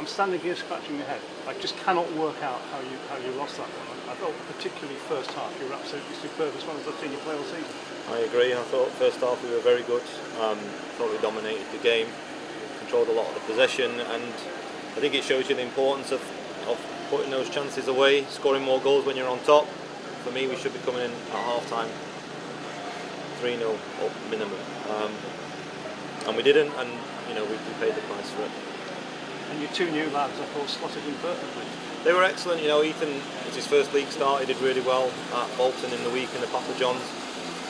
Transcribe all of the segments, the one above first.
I'm standing here scratching my head. I just cannot work out how you lost that one. I thought particularly first half you were absolutely superb, as well as I've seen you play all season. I agree. I thought first half we were very good. Thought we dominated the game, controlled a lot of the possession, and I think it shows you the importance of putting those chances away, scoring more goals when you're on top. For me, we should be coming in at half time 3-0 up minimum, and we didn't, and we paid the price for it. And your two new lads, I thought, slotted in perfectly. They were excellent. Ethan, it's his first league start. He did really well at Bolton in the week in the Papa John's,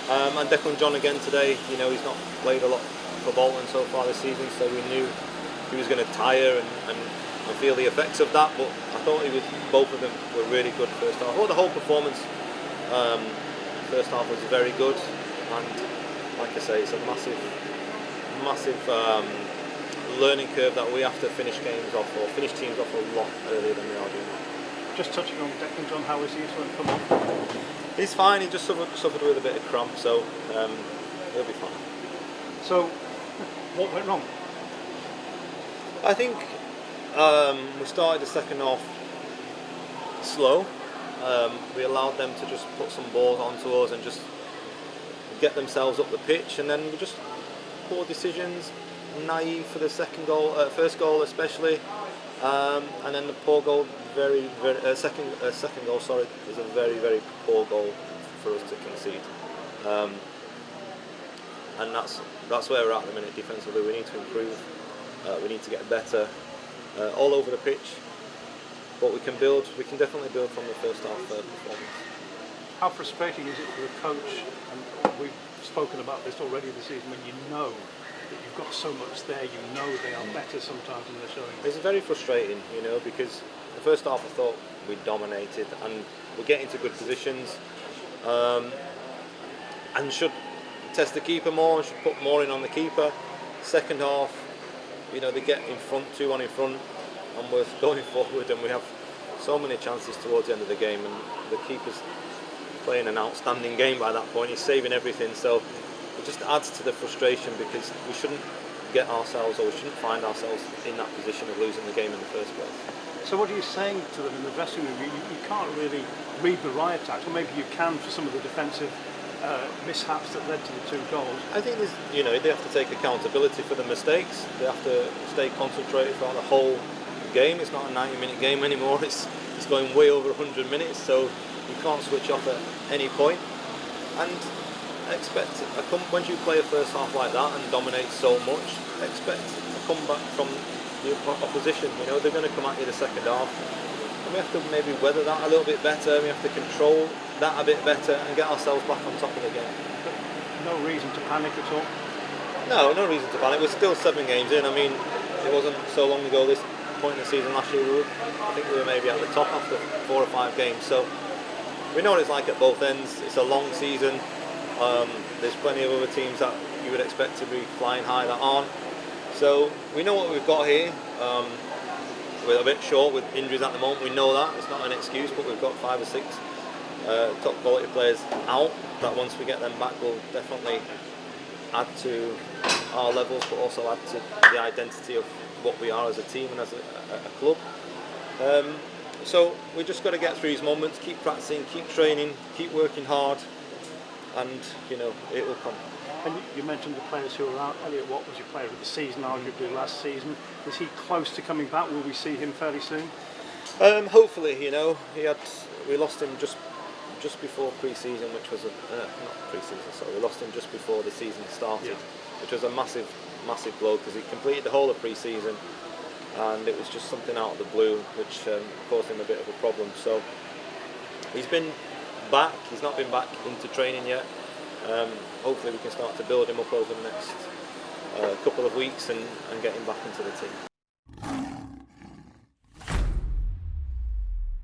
and Declan John again today. He's not played a lot for Bolton so far this season, so we knew he was going to tire and feel the effects of that. But I thought both of them were really good first half. I thought the whole performance first half was very good, and like I say, it's a massive learning curve that we have to finish teams off a lot earlier than we are doing. Just touching on Declan John, how is he when he come on? He's fine. He just suffered with a bit of cramp, so he'll be fine. So, what went wrong? I think we started the second half slow. We allowed them to just put some balls onto us and just get themselves up the pitch, and then we just poor decisions, naive for the second goal, first goal especially, and then the poor goal. Second goal, sorry, is a very, very poor goal for us to concede, and that's where we're at the minute defensively. We need to improve. We need to get better all over the pitch, but we can definitely build from the first half performance. How frustrating is it for a coach, and we've spoken about this already this season, when you know that you've got so much there, they are better sometimes than they're showing? It's very frustrating, because the first half I thought we dominated and we're getting to good positions, and should test the keeper more and should put more in on the keeper. Second half, they get in front, 2-1 in front, and we're going forward, and we have so many chances towards the end of the game, and the keeper's playing an outstanding game by that point. He's saving everything, so it just adds to the frustration, because we shouldn't get ourselves, or we shouldn't find ourselves in that position of losing the game in the first place. So what are you saying to them in the dressing room? You can't really read the riot act, or maybe you can for some of the defensive mishaps that led to the 2 goals. I think they have to take accountability for the mistakes. They have to stay concentrated throughout the whole game. It's not a 90-minute game anymore. It's going way over 100 minutes, so you can't switch off at any point. And expect once you play a first half like that and dominate so much, expect a comeback from the opposition. They're going to come at you the second half, and we have to maybe weather that a little bit better. We have to control that a bit better and get ourselves back on top of the game. But no reason to panic at all? No reason to panic. We're still 7 games in. It wasn't so long ago, this point in the season last year, I think we were maybe at the top after 4 or 5 games. So we know what it's like at both ends. It's a long season. There's plenty of other teams that you would expect to be flying high that aren't. So we know what we've got here. We're a bit short with injuries at the moment. We know that. It's not an excuse, but we've got 5 or 6 top quality players out that once we get them back will definitely add to our levels, but also add to the identity of what we are as a team and as a club. So we just got to get through these moments, keep practicing, keep training, keep working hard, and it will come. And you mentioned the players who are out. Elliot Watt was your player of the season, arguably last season. Is he close to coming back? Will we see him fairly soon? Hopefully, we lost him just before pre-season, which was not pre-season. Sorry, we lost him just before the season started, which was a massive blow, because he completed the whole of pre-season, and it was just something out of the blue which caused him a bit of a problem. So he's been back. He's not been back into training yet. Hopefully we can start to build him up over the next couple of weeks and get him back into the team.